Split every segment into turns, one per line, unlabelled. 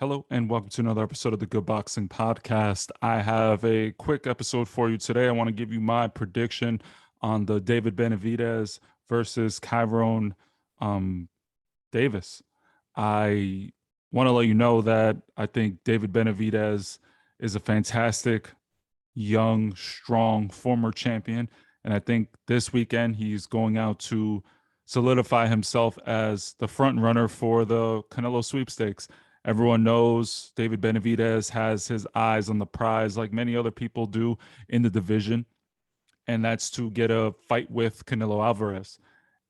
Hello and welcome to another episode of the Good Boxing Podcast. I have a quick episode for you today. I want to give you my prediction on the David Benavidez versus Kyron um, Davis. I want to let you know that I think David Benavidez is a fantastic, young, strong former champion. And I think this weekend he's going out to solidify himself as the front runner for the Canelo sweepstakes. Everyone knows David Benavidez has his eyes on the prize, like many other people do in the division, and that's to get a fight with Canelo Alvarez.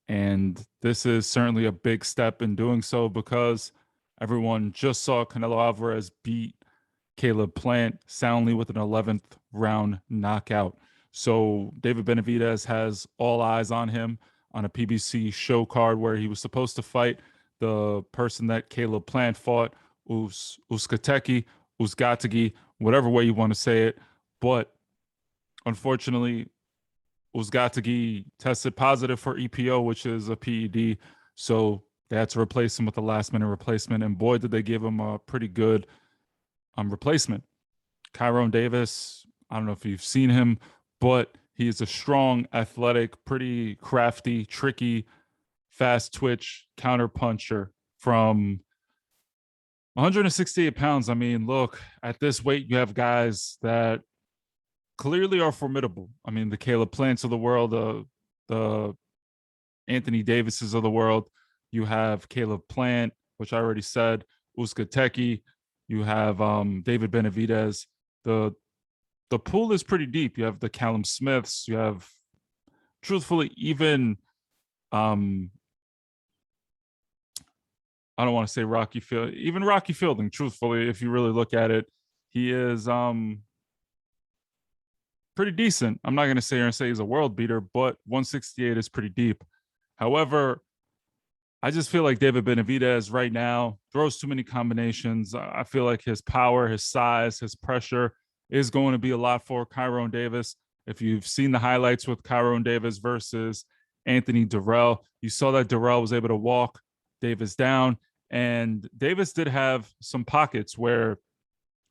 And this is certainly a big step in doing so because everyone just saw Canelo Alvarez beat Caleb Plant soundly with an 11th round knockout. So David Benavidez has all eyes on him on a PBC show card where he was supposed to fight the person that Caleb Plant fought, Uskategi, whatever way you want to say it. But unfortunately, Uzgatagi tested positive for EPO, which is a PED. So they had to replace him with a last minute replacement. And boy, did they give him a pretty good replacement. Kyron Davis, I don't know if you've seen him, but he's a strong, athletic, pretty crafty, tricky, fast twitch counter puncher from 168 pounds. I mean, look, at this weight, you have guys that clearly are formidable. I mean, the Caleb Plants of the world, the Anthony Davises of the world. You have Caleb Plant, which I already said, Uskateki. You have David Benavidez. The pool is pretty deep. You have the Callum Smiths. You have, truthfully, even I don't want to say Rocky Field, even Rocky Fielding. Truthfully, if you really look at it, he is pretty decent. I'm not going to say here and say he's a world beater, but 168 is pretty deep. However, I just feel like David Benavidez right now throws too many combinations. I feel like his power, his size, his pressure is going to be a lot for Kyron Davis. If you've seen the highlights with Kyron Davis versus Anthony Durrell, you saw that Durrell was able to walk Davis down. And Davis did have some pockets where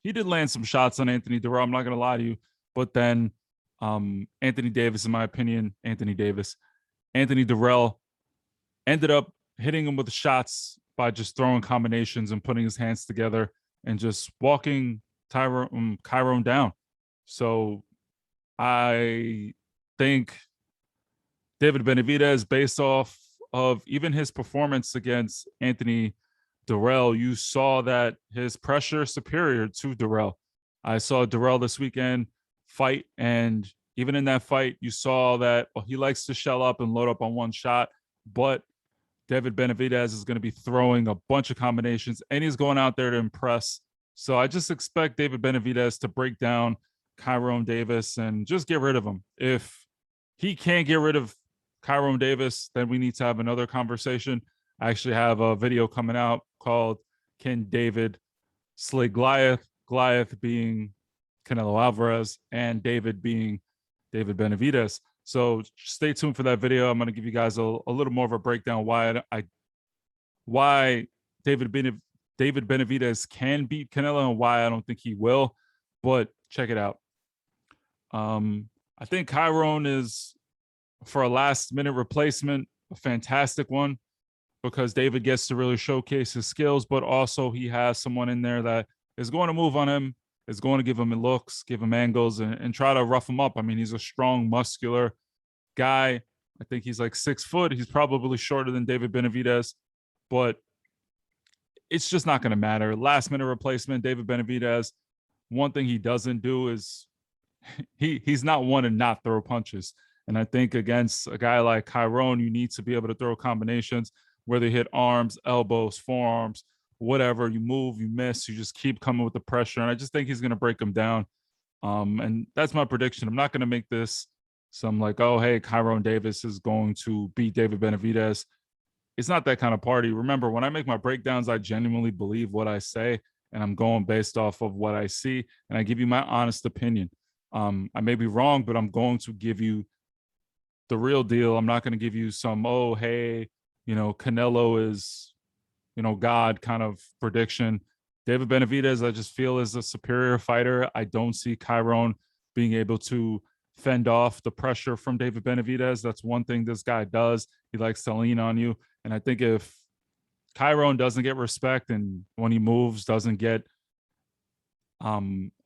he did land some shots on Anthony Durrell. I'm not going to lie to you. But then Anthony Davis, in my opinion, Anthony Durrell ended up hitting him with the shots by just throwing combinations and putting his hands together and just walking Kyron down. So I think David Benavidez, based off of even his performance against Anthony Durrell, you saw that his pressure is superior to Durrell. I saw Durrell this weekend fight, and even in that fight, you saw that he likes to shell up and load up on one shot, but David Benavidez is going to be throwing a bunch of combinations, and he's going out there to impress. So I just expect David Benavidez to break down Kyron Davis and just get rid of him. If he can't get rid of Kyron Davis, then we need to have another conversation. I actually have a video coming out called Can David Slay Goliath? Goliath being Canelo Alvarez and David being David Benavidez. So stay tuned for that video. I'm going to give you guys a little more of a breakdown why David Benavidez can beat Canelo and why I don't think he will. But check it out. I think Kyron is, for a last minute replacement, a fantastic one because David gets to really showcase his skills, but also he has someone in there that is going to move on him, is going to give him looks, give him angles, and try to rough him up. I mean, he's a strong, muscular guy. I think he's like 6 foot. He's probably shorter than David Benavidez, but it's just not going to matter. Last minute replacement, David Benavidez. One thing he doesn't do is he's not one to not throw punches. And I think against a guy like Kyron, you need to be able to throw combinations, whether you hit arms, elbows, forearms, whatever. You move, you miss, you just keep coming with the pressure. And I just think he's going to break him down. And that's my prediction. I'm not going to make this some like, oh, hey, Kyron Davis is going to beat David Benavidez. It's not that kind of party. Remember, when I make my breakdowns, I genuinely believe what I say, and I'm going based off of what I see, and I give you my honest opinion. I may be wrong, but I'm going to give you the real deal. I'm not going to give you some, oh, hey, Canelo is, God kind of prediction. David Benavidez, I just feel, is a superior fighter. I don't see Chiron being able to fend off the pressure from David Benavidez. That's one thing this guy does. He likes to lean on you. And I think if Chiron doesn't get respect and when he moves doesn't get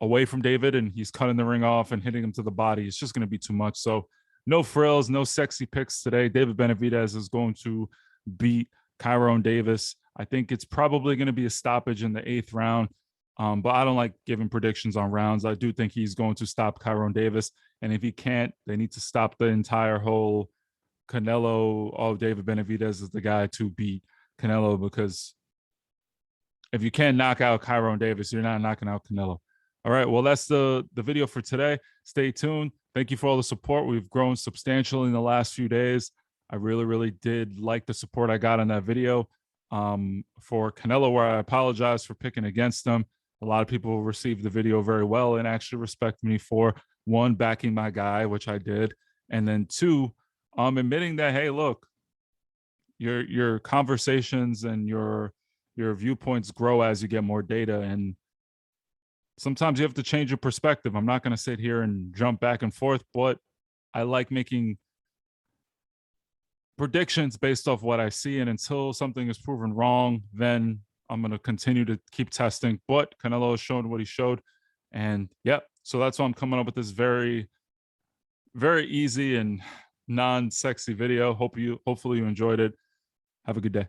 away from David and he's cutting the ring off and hitting him to the body, it's just going to be too much. So no frills, no sexy picks today. David Benavidez is going to beat Chiron Davis. I think it's probably going to be a stoppage in the 8th round. But I don't like giving predictions on rounds. I do think he's going to stop Chiron Davis. And if he can't, they need to stop the entire whole Canelo. Oh, David Benavidez is the guy to beat Canelo, because if you can't knock out Chiron Davis, you're not knocking out Canelo. All right. Well, that's the video for today. Stay tuned. Thank you for all the support. We've grown substantially in the last few days. I really, really did like the support I got on that video for Canelo, where I apologize for picking against him. A lot of people received the video very well and actually respect me for, one, backing my guy, which I did, and then two, admitting that, hey, look, your conversations and your viewpoints grow as you get more data, and sometimes you have to change your perspective. I'm not going to sit here and jump back and forth, but I like making predictions based off what I see, and until something is proven wrong, then I'm going to continue to keep testing. But Canelo has shown what he showed, and yeah, so that's why I'm coming up with this very, very easy and non-sexy video. Hopefully you enjoyed it. Have a good day.